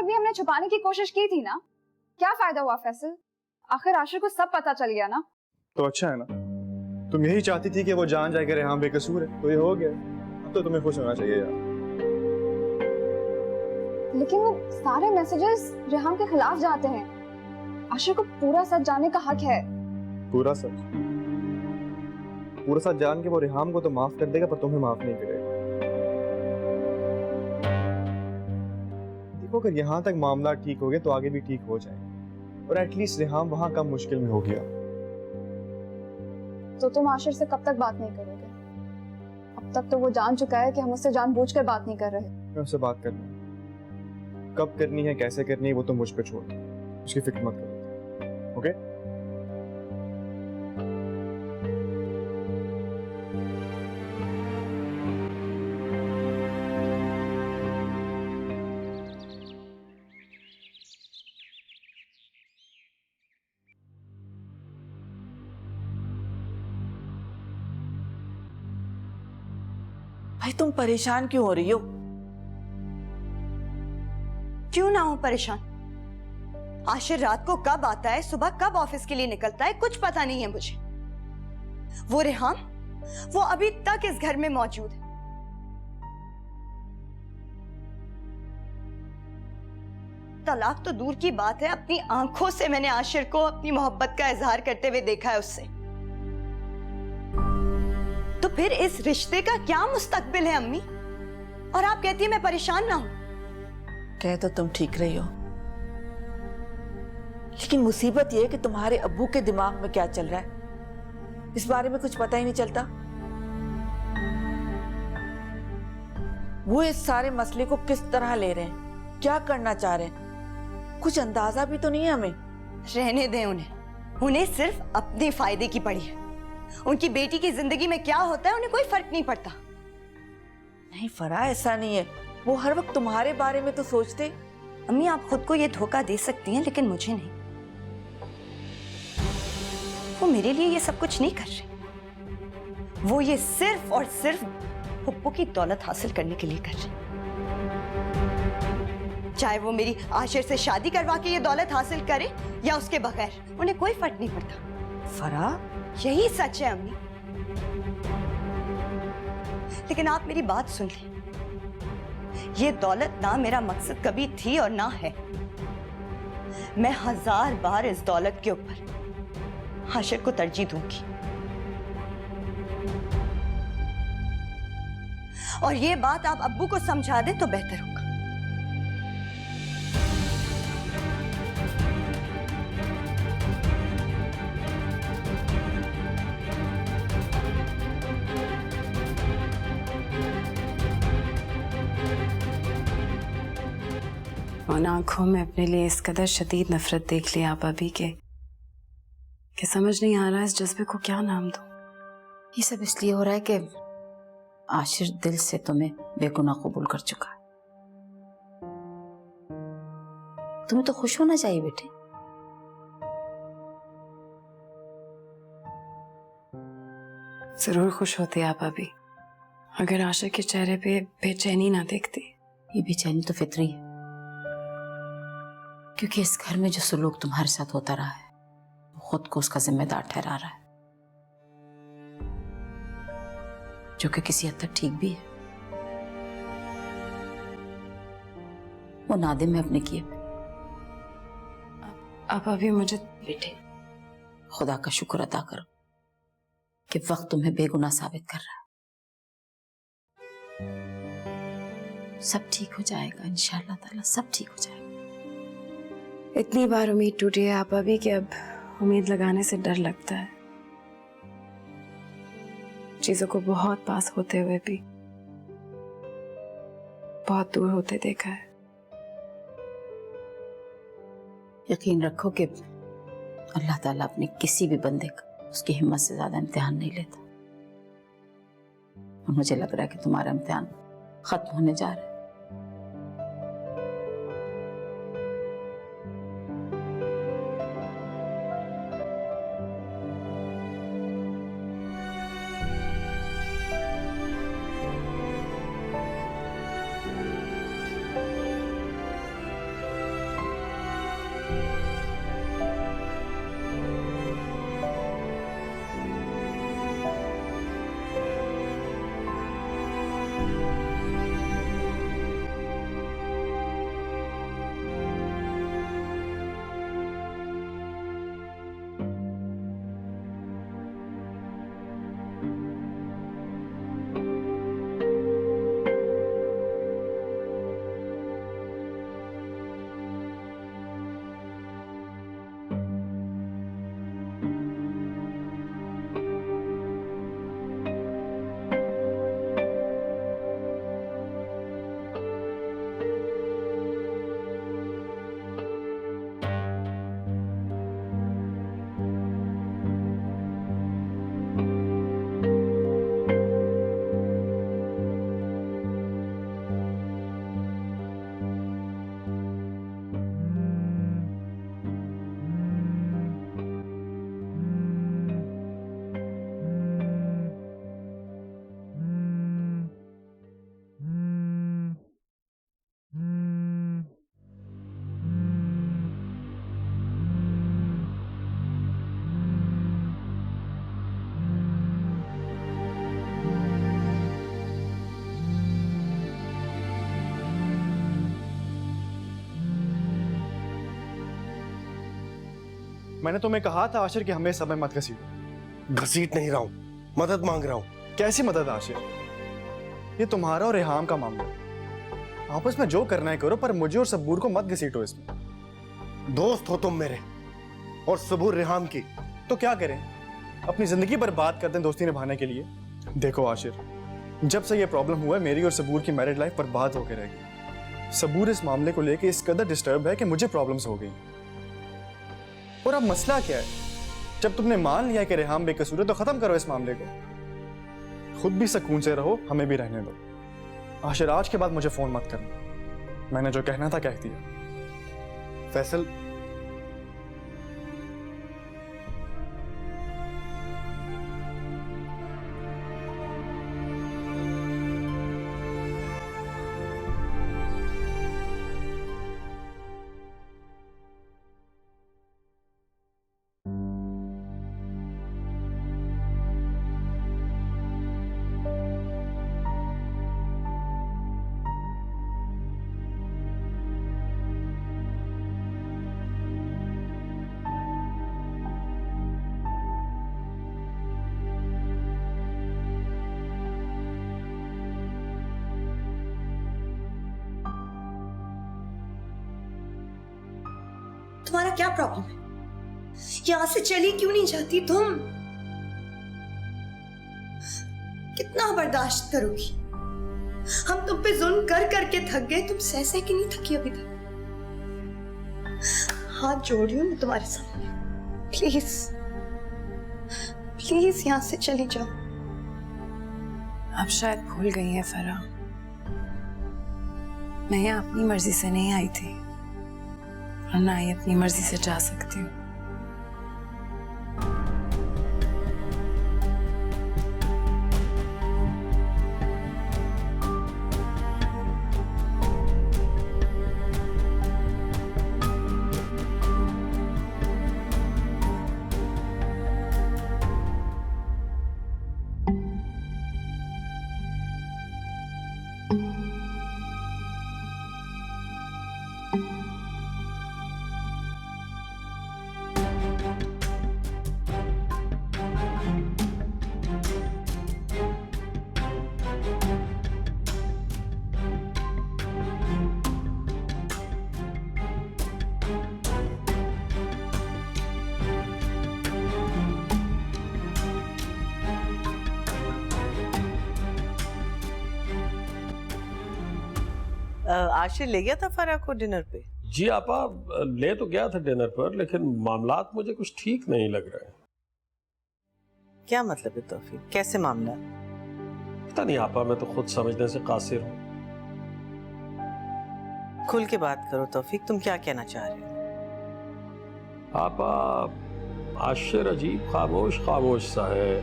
तक भी हमने छुपाने की कोशिश की थी ना। क्या फायदा हुआ फैसल? आखिर आशिर को सब पता चल गया ना। तो अच्छा है ना, तुम यही चाहती थी कि वो जान जाए कि रेहान बेकसूर है, तो ये हो गया। अब तो तुम्हें खुश होना चाहिए यार। लेकिन वो सारे मैसेजेस रेहान के खिलाफ जाते हैं। आशिर को पूरा सच जानने का हक है। पूरा सच? पूरा सच जान के वो रेहान को तो माफ कर देगा, पर तुम्हें माफ नहीं करेगा। देखो, अगर यहाँ तक मामला ठीक हो गया तो आगे भी ठीक हो जाए, और एटलीस्ट रेहान वहां कम मुश्किल में हो गया। तो तुम आशिर से कब तक बात नहीं करोगे? अब तक तो वो जान चुका है कि हम उससे जानबूझकर बात नहीं कर रहे। मैं उससे बात करनी, कब करनी है, कैसे करनी है, वो तो मुझ पे छोड़ दो, उसकी फिक्र मत करो। ओके? भाई तुम परेशान क्यों हो रही हो? क्यों ना हो परेशान? आशिर रात को कब आता है, सुबह कब ऑफिस के लिए निकलता है, कुछ पता नहीं है मुझे। वो रेहान, वो अभी तक इस घर में मौजूद है। तलाक तो दूर की बात है, अपनी आंखों से मैंने आशिर को अपनी मोहब्बत का इजहार करते हुए देखा है उससे। तो फिर इस रिश्ते का क्या मुस्तकबिल है अम्मी? और आप कहती है मैं परेशान ना हूं। कह तो तुम ठीक रही हो, लेकिन मुसीबत यह है कि तुम्हारे अब्बू के दिमाग में क्या चल रहा है इस बारे में कुछ पता ही नहीं चलता। वो इस सारे मसले को किस तरह ले रहे हैं, क्या करना चाह रहे हैं, कुछ अंदाजा भी तो नहीं है हमें। रहने दें उन्हें, उन्हें सिर्फ अपने फायदे की पड़ी है। उनकी बेटी की जिंदगी में क्या होता है उन्हें कोई फर्क नहीं पड़ता। नहीं फरा, ऐसा नहीं है, वो हर वक्त तुम्हारे बारे में तो सोचते। अम्मी आप खुद को ये धोखा दे सकती हैं, लेकिन मुझे नहीं। वो मेरे लिए ये सब कुछ नहीं कर रहे। वो ये सिर्फ और सिर्फ हुप्पो की दौलत हासिल करने के लिए कर रहे। चाहे वो मेरी आशिर से शादी करवा के ये दौलत हासिल करे या उसके बगैर, उन्हें कोई फर्क नहीं पड़ता। फरा, यही सच है अम्मी। लेकिन आप मेरी बात सुन लें, ये दौलत ना मेरा मकसद कभी थी और ना है। मैं 1000 बार इस दौलत के ऊपर आशिर को तरजीह दूंगी। और ये बात आप अब्बू को समझा दें तो बेहतर होगा। उन आंखों में अपने लिए इस कदर शदीद नफरत देख लिया आप अभी के कि समझ नहीं आ रहा इस जज्बे को क्या नाम दूं। ये सब इसलिए हो रहा है कि आशिर दिल से तुम्हें बेगुनाह कबूल कर चुका है। तुम्हें तो खुश होना चाहिए बेटे। जरूर खुश होते आप अभी, अगर आशिर के चेहरे पे बेचैनी ना देखती। ये बेचैनी तो फितरी है, क्योंकि इस घर में जो सलूक तुम्हारे साथ होता रहा है वो खुद को उसका जिम्मेदार ठहरा रहा है, जो कि किसी हद तक ठीक भी है। वो नादिम है अपने किए पे। आप अभी मुझे बेटे खुदा का शुक्र अदा करो कि वक्त तुम्हें बेगुनाह साबित कर रहा है। सब ठीक हो जाएगा इंशाअल्लाह ताला, सब ठीक हो जाएगा। इतनी बार उम्मीद टूटी है आप अभी कि अब उम्मीद लगाने से डर लगता है। चीजों को बहुत पास होते हुए भी बहुत दूर होते देखा है। यकीन रखो कि अल्लाह ताला अपने किसी भी बंदे का उसकी हिम्मत से ज्यादा इम्तिहान नहीं लेता। और मुझे लग रहा है कि तुम्हारा इम्तिहान खत्म होने जा रहा है। मैंने तुम्हें कहा था आशिर कि हमें समय मत घसीटो। घसीट नहीं रहा हूं, मदद मांग रहा हूं। कैसी मदद आशिर? ये तुम्हारा और रेहाम का मामला है। आपस में जो करना है करो, पर मुझे और सबूर को मत घसीटो इसमें। दोस्त हो तुम मेरे, और सबूर रेहाम की। तो क्या करें? अपनी जिंदगी बर्बाद कर दें दोस्ती निभाने के लिए? देखो आशिर, जब से ये प्रॉब्लम हुआ है मेरी और सबूर की मैरिड लाइफ बर्बाद होकर रह गई। सबूर इस मामले को लेकर इस कदर डिस्टर्ब है कि मुझे प्रॉब्लम्स हो गई। और अब मसला क्या है? जब तुमने मान लिया कि रेहाम बेकसूर है तो खत्म करो इस मामले को। खुद भी सुकून से रहो, हमें भी रहने दो। आशिर, आज के बाद मुझे फोन मत करना। मैंने जो कहना था कह दिया। फैसल, तुम्हारा क्या प्रॉब्लम है? यहां से चली क्यों नहीं जाती तुम? कितना बर्दाश्त करोगी? हम तुम पे जुल्म कर करके थक गए, तुम सह के नहीं थकी अभी तक। हाथ जोड़ रही हूं मैं तुम्हारे सामने, प्लीज प्लीज यहां से चली जाओ। अब शायद भूल गई है फरा, मैं यहाँ अपनी मर्जी से नहीं आई थी और ना ही अपनी मर्जी से जा सकती हूँ। आशिर ले गया था फरा को डिनर पे? जी आपा, ले तो गया था डिनर पर, लेकिन मामलात मुझे कुछ ठीक नहीं लग रहे हैं। क्या मतलब है तौफीक, कैसे मामला? पता नहीं आपा, मैं तो खुद समझने से कासिर हूँ। खुल के बात करो तौफीक, तुम क्या कहना चाह रहे हो? आपा, आशिर अजीब खामोश खामोश सा है।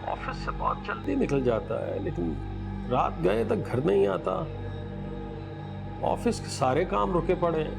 ऑफिस से बहुत जल्दी निकल जाता है, लेकिन रात गए तक घर नहीं आता। ऑफिस के सारे काम रुके पड़े हैं।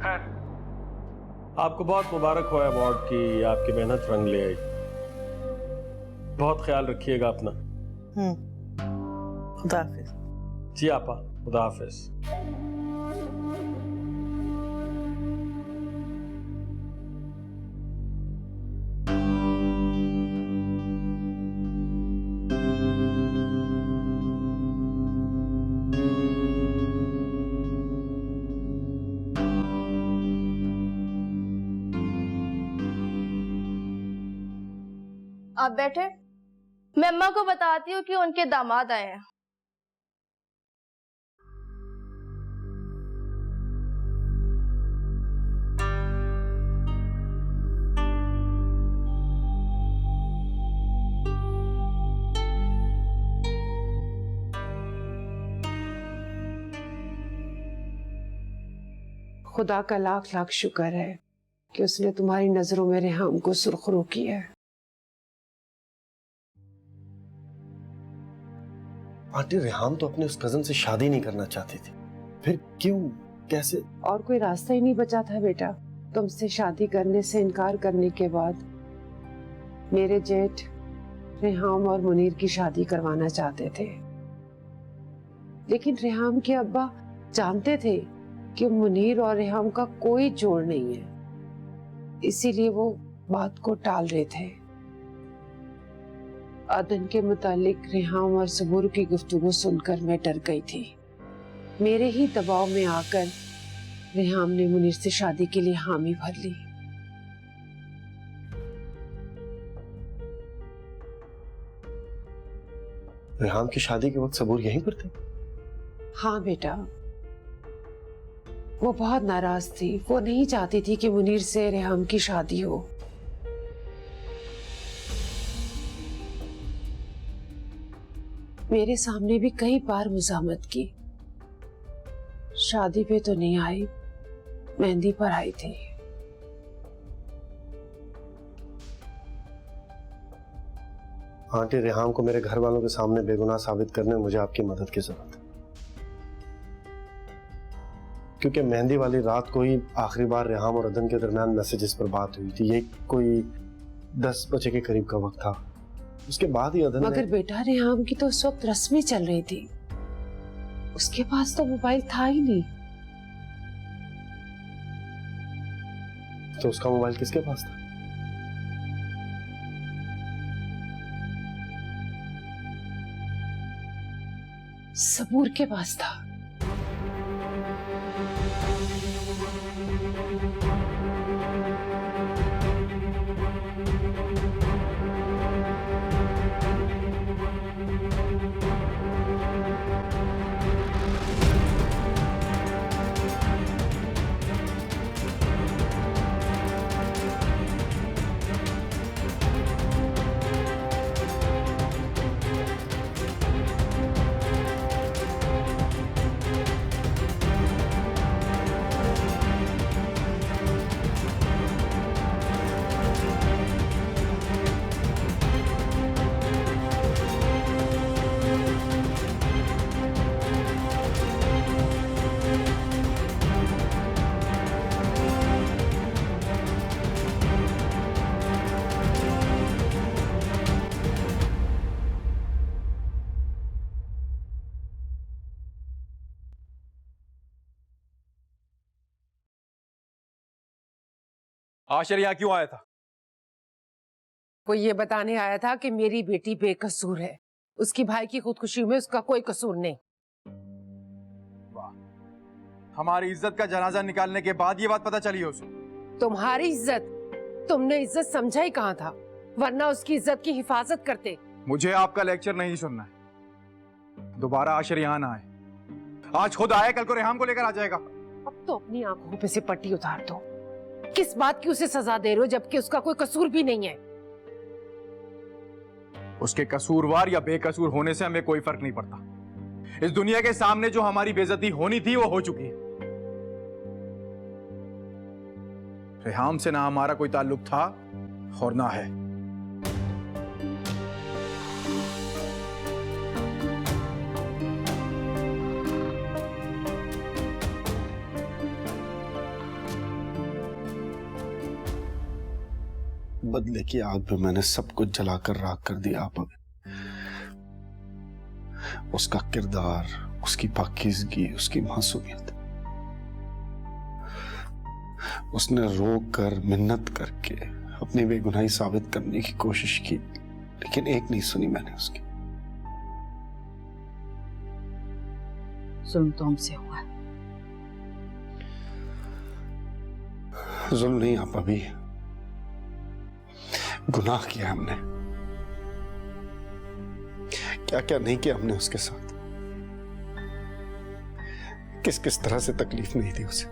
खैर, आपको बहुत मुबारक हो अवार्ड की, आपकी मेहनत रंग ले आई। बहुत ख्याल रखिएगा अपना। खुदा हाफिज। जी आपा, खुदा हाफिज। आप बैठे, मैं अम्मा को बताती हूँ कि उनके दामाद आए हैं। खुदा का लाख लाख शुक्र है कि उसने तुम्हारी नजरों में रेहाम को सुरखरू किया है। आंटी, रेहाम तो अपने उस कजन से शादी नहीं करना चाहती थी, फिर क्यों, कैसे? और कोई रास्ता ही नहीं बचा था बेटा। तुमसे शादी करने से इनकार करने के बाद मेरे जेठ रेहाम और मुनीर की शादी करवाना चाहते थे, लेकिन रेहाम के अब्बा जानते थे कि मुनीर और रेहम का कोई जोड़ नहीं है, इसीलिए वो बात को टाल रहे थे। अदन के मुतालिक रेहम और सबूर की गुफ्तगू सुनकर मैं डर गई थी। मेरे ही दबाव में आकर रेहम ने मुनीर से शादी के लिए हामी भर ली। रेहाम की शादी के वक्त सबूर यहीं पर थे? हाँ बेटा, वो बहुत नाराज थी। वो नहीं चाहती थी कि मुनीर से रेहम की शादी हो। मेरे सामने भी कई बार मुज़ाहमत की। शादी पे तो नहीं आई, मेहंदी पर आई थी। आंटी, रेहाम को मेरे घर वालों के सामने बेगुनाह साबित करने में मुझे आपकी मदद की जरूरत है, क्योंकि मेहंदी वाली रात को ही आखिरी बार रेहाम और अदन के दरमियान मैसेजेस पर बात हुई थी। ये कोई 10 बजे के करीब का वक्त था। उसके बाद ही अदन मगर बेटा, रेहाम की तो उस वक्त रस्में चल रही थी, उसके पास तो मोबाइल था ही नहीं। तो उसका मोबाइल किसके पास था? सबूर के पास था। आशिर यहाँ क्यों आया था? वो ये बताने आया था कि मेरी बेटी बेकसूर है, उसकी भाई की खुदकुशी में उसका कोई कसूर नहीं। वाह, हमारी इज्जत का जनाजा निकालने के बाद ये बात पता चली है उसे। तुम्हारी इज्जत? तुमने इज्जत समझा ही कहाँ था, वरना उसकी इज्जत की हिफाजत करते। मुझे आपका लेक्चर नहीं सुनना है। दोबारा आशिर यहाँ ना आए। आज खुद आए, कल को रेहाम को लेकर आ जाएगा। अब तो अपनी आंखों पे से पट्टी उतार दो। किस बात की उसे सजा दे रहे हो जबकि उसका कोई कसूर भी नहीं है? उसके कसूरवार या बेकसूर होने से हमें कोई फर्क नहीं पड़ता। इस दुनिया के सामने जो हमारी बेइज्जती होनी थी वो हो चुकी है। रेहाम से ना हमारा कोई ताल्लुक था और ना है। बदले की आग पे मैंने सब कुछ जलाकर राख कर दिया। आप उसका किरदार, उसकी पाकीज़गी, उसकी मासूमियत, उसने रोक कर मिन्नत करके अपनी बेगुनाही साबित करने की कोशिश की, लेकिन एक नहीं सुनी मैंने उसकी। जुल्म तो हमसे हुआ। जुल्म नहीं आप अभी, गुनाह किया हमने। क्या क्या नहीं किया हमने उसके साथ, किस किस तरह से तकलीफ नहीं दी उसे,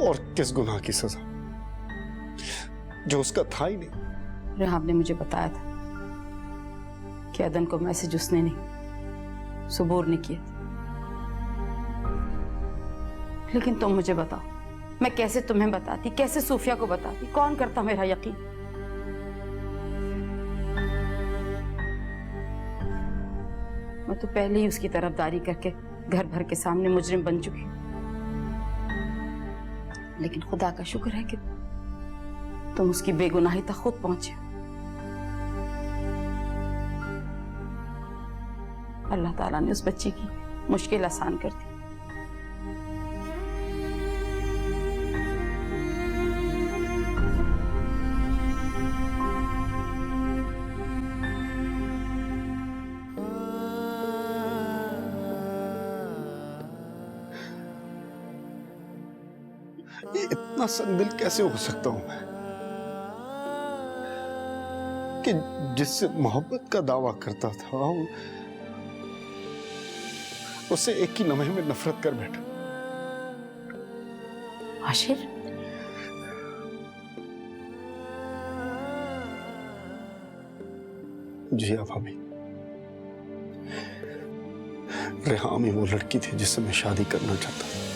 और किस गुनाह की सजा जो उसका था ही नहीं। रेहाम ने मुझे बताया था कि अदन को मैसेज उसने नहीं, सबूर ने किया। लेकिन तुम मुझे बताओ, मैं कैसे तुम्हें बताती, कैसे सूफिया को बताती? कौन करता मेरा यकीन? मैं तो पहले ही उसकी तरफदारी करके घर भर के सामने मुजरिम बन चुकी हूं। लेकिन खुदा का शुक्र है कि तुम उसकी बेगुनाही तक खुद पहुंचे। अल्लाह ताला ने उस बच्ची की मुश्किल आसान कर दी। इतना संदिल कैसे हो सकता हूं मैं कि जिससे मोहब्बत का दावा करता था उससे एक ही लम्हे में नफरत कर बैठा। आशिर, जी हाँ भाभी, रेहाम ही वो लड़की थी जिससे मैं शादी करना चाहता था।